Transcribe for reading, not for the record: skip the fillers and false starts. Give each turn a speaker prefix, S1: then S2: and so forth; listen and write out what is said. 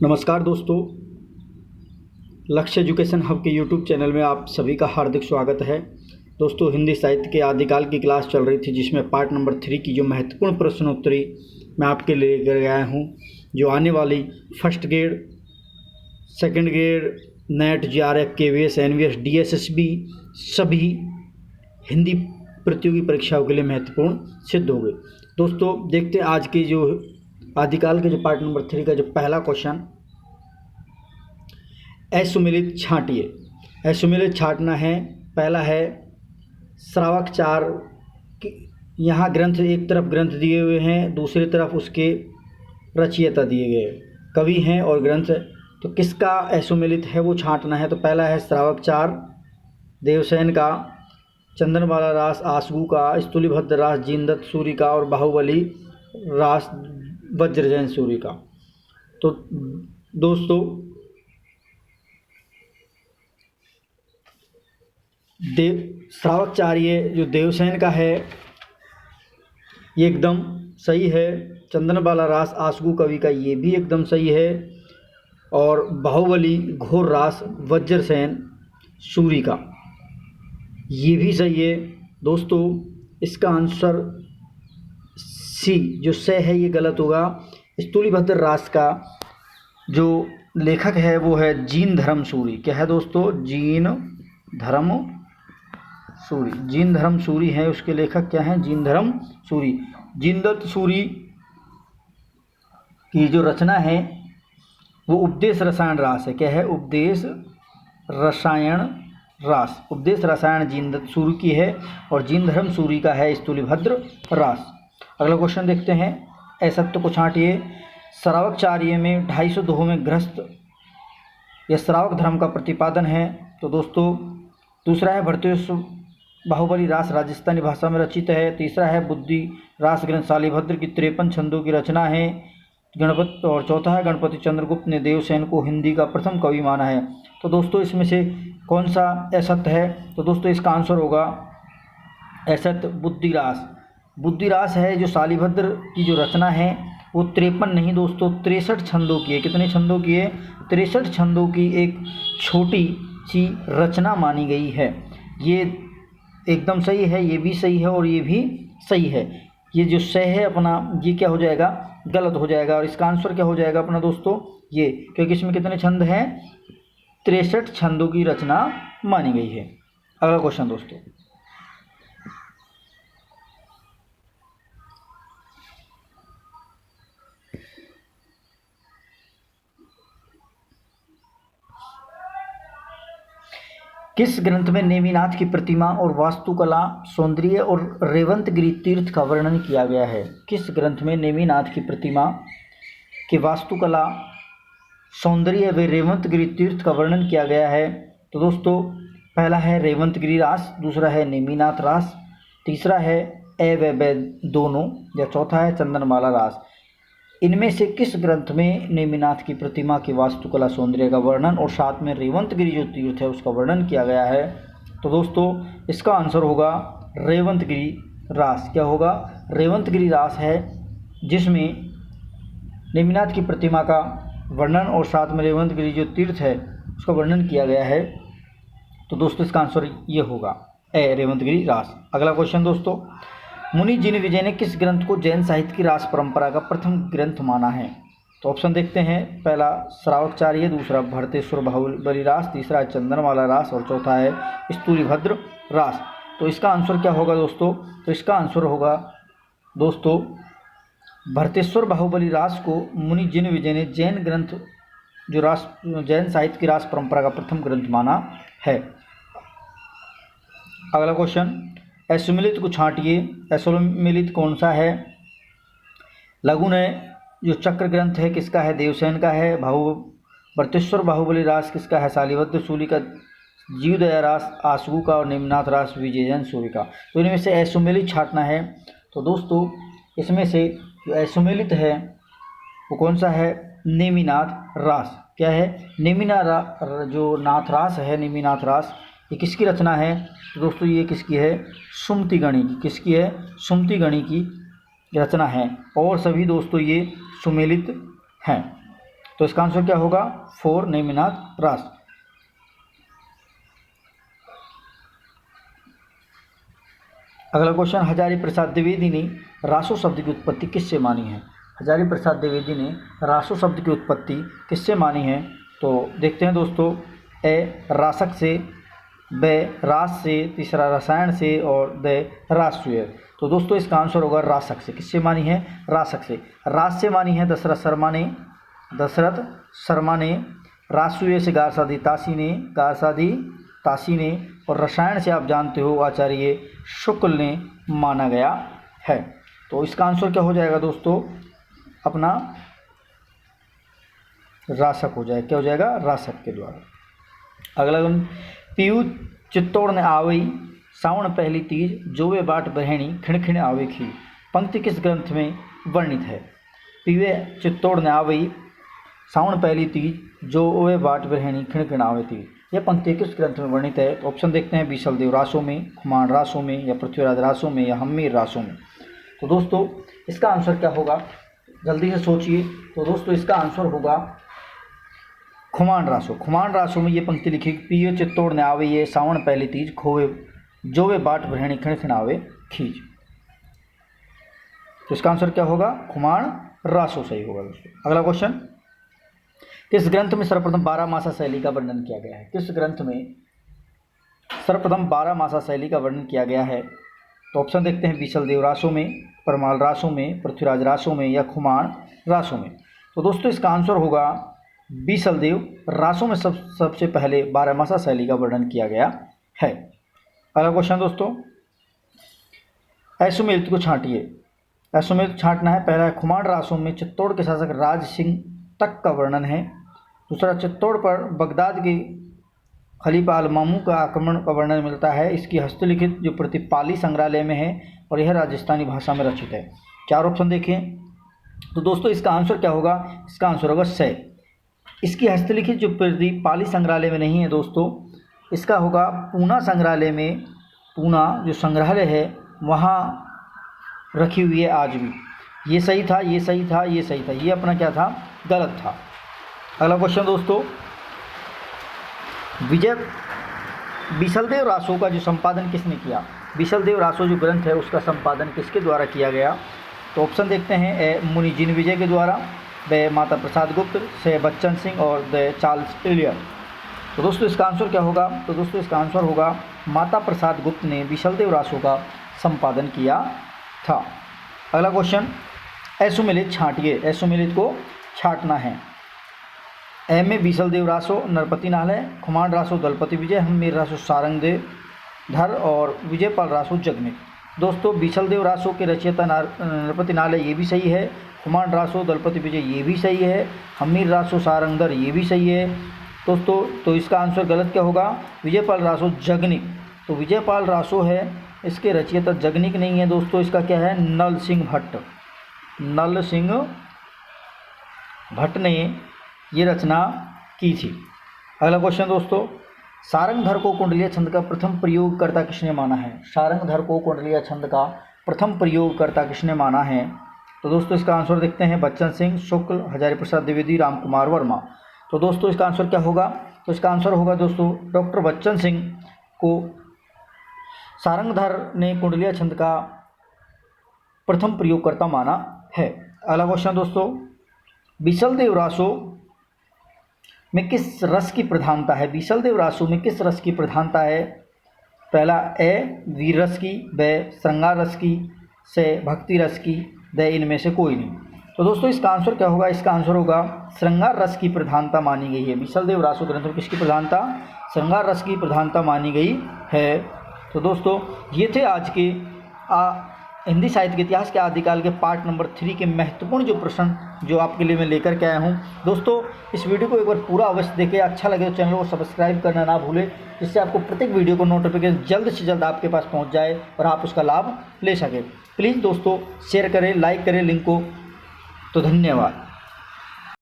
S1: नमस्कार दोस्तों, लक्ष्य एजुकेशन हब के यूट्यूब चैनल में आप सभी का हार्दिक स्वागत है। दोस्तों, हिंदी साहित्य के आदिकाल की क्लास चल रही थी, जिसमें पार्ट नंबर 3 की जो महत्वपूर्ण प्रश्नोत्तरी मैं आपके लिए लेकर गया हूँ, जो आने वाली first grade, second grade, NET, JRF, KVS, NVS, DSSB सभी हिंदी प्रतियोगी परीक्षाओं के लिए महत्वपूर्ण सिद्ध हो गए। दोस्तों, देखते हैं आज की जो आदिकाल के जो पार्ट नंबर 3 का जो पहला क्वेश्चन, असुमेलित छांटिए। असुमेलित छांटना है। पहला है श्रावक 4। यहाँ ग्रंथ, एक तरफ ग्रंथ दिए हुए हैं, दूसरी तरफ उसके रचयिता दिए गए, कवि हैं और ग्रंथ, तो किसका असुमेलित है वो छांटना है। तो पहला है श्रावक 4 देवसेन का, चंदनबाला रास आसगू का, स्तुलिभद्र रास जीनदत्त सूरी का और बाहुबली रास वज्रजैन सूरी का। तो दोस्तों, श्रावक 4 ये जो देवसेन का है ये एकदम सही है। चंदनबाला रास आसगू कवि का ये भी एकदम सही है। और बाहुबली घोर रास वज्रसेन सूरी का ये भी सही है। दोस्तों, इसका आंसर सी जो से है ये गलत होगा। स्तुलिभद्र रास का जो लेखक है वो है जीन धर्म सूरी। क्या है दोस्तों? जीन धर्म सूरी। जीन धर्म सूरी है उसके लेखक। क्या हैं? जीन धर्म सूरी। जीनदत्त सूरी की जो रचना है वो उपदेश रसायन रास है। क्या है? उपदेश रसायन रास। उपदेश रसायन जीनदत्त सूरी की है और जीन धर्म सूरी का है स्तुलिभद्र रास। अगला क्वेश्चन देखते हैं। असत्य को छांटिए। श्रावक 4 में 250 दोहों में गृहस्थ यह श्रावक धर्म का प्रतिपादन है। तो दोस्तों, दूसरा है भरतेश्वर बाहुबली रास राजस्थानी भाषा में रचित है। तीसरा है बुद्धि रास ग्रंथ शालिभद्र की 53 छंदों की रचना है। गणपति और चौथा है गणपति चंद्रगुप्त ने देवसेन को हिंदी का प्रथम कवि माना है। तो दोस्तों, इसमें से कौन सा असत्य है? तो दोस्तों, इसका आंसर होगा असत्य बुद्धिरास। बुद्धिरास है जो शालिभद्र की जो रचना है वो 53 नहीं दोस्तों 63 छंदों की है। कितने छंदों की है? 63 छंदों की एक छोटी सी रचना मानी गई है। ये एकदम सही है, ये भी सही है और ये भी सही है। ये जो सही है अपना, ये क्या हो जाएगा? गलत हो जाएगा। और इसका आंसर क्या हो जाएगा अपना दोस्तों? ये, क्योंकि इसमें कितने छंद हैं? 63 छंदों की रचना मानी गई है। अगला क्वेश्चन दोस्तों, किस ग्रंथ में नेमिनाथ की प्रतिमा और वास्तुकला, सौंदर्य और रेवंतगिरी तीर्थ का वर्णन किया गया है? किस ग्रंथ में नेमिनाथ की प्रतिमा की वास्तुकला, सौंदर्य व रेवंतगिरी तीर्थ का वर्णन किया गया है? तो दोस्तों, पहला है रेवंतगिरी रास, दूसरा है नेमिनाथ रास, तीसरा है ए व ब दोनों, या चौथा है चंदनमाला रास। इनमें से किस ग्रंथ में नेमिनाथ की प्रतिमा की वास्तुकला, सौंदर्य का वर्णन और साथ में रेवंतगिरी जो तीर्थ है उसका वर्णन किया गया है? तो दोस्तों, इसका आंसर होगा रेवंतगिरी रास। क्या होगा? रेवंतगिरी रास है जिसमें नेमिनाथ की प्रतिमा का वर्णन और साथ में रेवंतगिरी जो तीर्थ है उसका वर्णन किया गया है। तो दोस्तों, इसका आंसर ये होगा ए रेवंतगिरी रास। अगला क्वेश्चन दोस्तों, मुनि जिन विजय ने किस ग्रंथ को जैन साहित्य की रास परंपरा का प्रथम ग्रंथ माना है? तो ऑप्शन देखते हैं। पहला श्रावक 4, दूसरा भरतेश्वर बाहुबली रास, तीसरा है चंदनमाला रास और चौथा है स्तुलिभद्र रास। तो इसका आंसर क्या होगा दोस्तों? तो इसका आंसर होगा दोस्तों भरतेश्वर बाहुबली रास को मुनि जिन विजय ने जैन ग्रंथ जो रास जैन साहित्य की रास परंपरा का प्रथम ग्रंथ माना है। अगला क्वेश्चन, असुमेलित को छांटिए। असुमेलित कौन सा है? लघुनय जो चक्र ग्रंथ है किसका है? देवसेन का है। भरतेश्वर बाहुबली रास किसका है? शालिभद्र सूरी का। जीवदया रास आसगू का और नेमिनाथ रास विजयजैन सूरी का। तो इनमें से असुमेलित छांटना है। तो दोस्तों, इसमें से जो असुमेलित है वो कौन सा है? नेमिनाथ रास। क्या है? जो नाथ रास है, नेमिनाथ रास, ये किसकी रचना है? तो दोस्तों, ये किसकी है? सुमति गणी की। किसकी है? सुमति गणी की रचना है। और सभी दोस्तों ये सुमेलित हैं। तो इसका आंसर क्या होगा? 4 नेमिनाथ रास। अगला क्वेश्चन, हजारी प्रसाद द्विवेदी ने रासो शब्द की उत्पत्ति किससे मानी है? हजारी प्रसाद द्विवेदी ने रासो शब्द की उत्पत्ति किससे मानी है? तो देखते हैं दोस्तों, ए रासक से, ब रास से, तीसरा रसायन से और द राष्ट्रीय। तो दोस्तों इसका आंसर होगा रासक से। किससे मानी है? रासक से। रास से मानी है दशरथ शर्मा ने, राष्ट्रीय से गारसादी तासी ने, और रसायन से आप जानते हो आचार्य शुक्ल ने माना गया है। तो इसका आंसर क्या हो जाएगा दोस्तों? अपना रासक हो जाएगा। क्या हो जाएगा? रासक के द्वारा। अगला, पीयू चित्तौड़ ने आवई सावन पहली तीज, जो वे बाट बरहणी खिणखिण आवे खी। पंक्ति किस ग्रंथ में वर्णित है? पीवे चित्तौड़ ने आवई सावन पहली तीज, जो वे बाट बरहणी खिणखिण आवे थी। यह पंक्ति किस ग्रंथ में वर्णित है? तो ऑप्शन देखते हैं, बीसलदेव रासों में, खुमान रासों में, या पृथ्वीराज रासों में, या हम्मीर रासों में। तो दोस्तों इसका आंसर क्या होगा? जल्दी से सोचिए। तो दोस्तों इसका आंसर होगा खुमान रासों। खुमान रासों में ये पंक्ति लिखी, पियो चित्तौड़ ने आवे ये सावन पहली तीज, खोवे जो वे बाट बरहणी खिणखिण आवे खींच। तो इसका आंसर क्या होगा? खुमान रासों सही होगा दोस्तों। अगला क्वेश्चन, किस ग्रंथ में सर्वप्रथम 12 मासा शैली का वर्णन किया गया है? किस ग्रंथ में सर्वप्रथम 12 मासा शैली का वर्णन किया गया है? तो ऑप्शन देखते हैं, बीसलदेव रासों में, परमाल रासों में, पृथ्वीराज रासों में, या खुमान रासों में। तो दोस्तों इसका आंसर होगा बीसलदेव रासों में सबसे पहले 12 मासा शैली का वर्णन किया गया है। अगला क्वेश्चन दोस्तों, ऐसोमेलित को छांटिए। ऐसोमेलित छांटना है। पहला है, खुमान रासों में चित्तौड़ के शासक राज सिंह तक का वर्णन है। दूसरा, चित्तौड़ पर बगदाद के खलीफा अल मामून का आक्रमण का वर्णन मिलता है। इसकी हस्तलिखित जो प्रति पाली संग्रहालय में है, और यह राजस्थानी भाषा में रचित है। 4 ऑप्शन देखें। तो दोस्तों इसका आंसर क्या होगा? इसका आंसर होगा स। इसकी हस्तलिखित जो प्रति पाली संग्रहालय में नहीं है दोस्तों, इसका होगा पूना संग्रहालय में। पूना जो संग्रहालय है वहाँ रखी हुई है आज भी। ये सही था, ये सही था, ये सही था, ये अपना क्या था? गलत था। अगला क्वेश्चन दोस्तों, बीसलदेव रासों का जो संपादन किसने किया? बीसलदेव रासों जो ग्रंथ है उसका संपादन किसके द्वारा किया गया? तो ऑप्शन देखते हैं, ए मुनि जिनविजय के द्वारा, ब माता प्रसाद गुप्त, से बच्चन सिंह, और द चार्ल्स एलियर। तो दोस्तों इसका आंसर क्या होगा? तो दोस्तों इसका आंसर होगा माता प्रसाद गुप्त ने बीसलदेव रासों का संपादन किया था। अगला क्वेश्चन, ऐसोमेलित छांटिए। ऐसोमेलित को छांटना है। ए में बीसलदेव रासो नरपति नालय, खुमान रासो दलपति विजय, हम्मीर रासो सारंगदेव धर, और विजयपाल रासो जगनिक। दोस्तों बीसलदेव रासो के रचयिता नरपति नालय ये भी सही है, खुमान रासो दलपति विजय ये भी सही है, हम्मीर रासो सारंगधर ये भी सही है दोस्तों। तो इसका आंसर गलत क्या होगा? विजयपाल रासो जगनिक। तो विजयपाल रासो है, इसके रचयिता जगनिक नहीं है दोस्तों। इसका क्या है? नल सिंह भट्ट। नल सिंह भट्ट ने ये रचना की थी। अगला क्वेश्चन दोस्तों, सारंगधर को कुंडलीय छंद का प्रथम प्रयोगकर्ता किसने माना है? सारंगधर को कुंडलीय छंद का प्रथम प्रयोगकर्ता किसने माना है? तो दोस्तों इसका आंसर देखते हैं, बच्चन सिंह, शुक्ल, हजारी प्रसाद द्विवेदी, राम कुमार वर्मा। तो दोस्तों इसका आंसर क्या होगा? तो इसका आंसर होगा दोस्तों, डॉक्टर बच्चन सिंह को सारंगधर ने कुंडलीय छंद का प्रथम प्रयोगकर्ता माना है। अगला क्वेश्चन दोस्तों, बीसलदेव रासो में किस रस की प्रधानता है? बीसलदेव रासो में किस रस की प्रधानता है? पहला, ए वीर रस की, ब श्रृंगार रस की, से भक्ति रस की, द इनमें से कोई नहीं। तो दोस्तों इसका आंसर क्या होगा? इसका आंसर होगा श्रृंगार रस की प्रधानता मानी गई है। बीसलदेव रासो ग्रंथ में किसकी प्रधानता? श्रृंगार रस की प्रधानता मानी गई है। तो दोस्तों ये थे आज के हिंदी साहित्य के इतिहास के आदिकाल के पार्ट नंबर 3 के महत्वपूर्ण जो प्रश्न जो आपके लिए मैं लेकर के आया हूँ। दोस्तों इस वीडियो को एक बार पूरा अवश्य देखें, अच्छा लगे तो चैनल को सब्सक्राइब करना ना भूलें, जिससे आपको प्रत्येक वीडियो को नोटिफिकेशन जल्द से जल्द आपके पास पहुँच जाए और आप उसका लाभ ले सकें। प्लीज़ दोस्तों शेयर करें, लाइक करें लिंक को। तो धन्यवाद।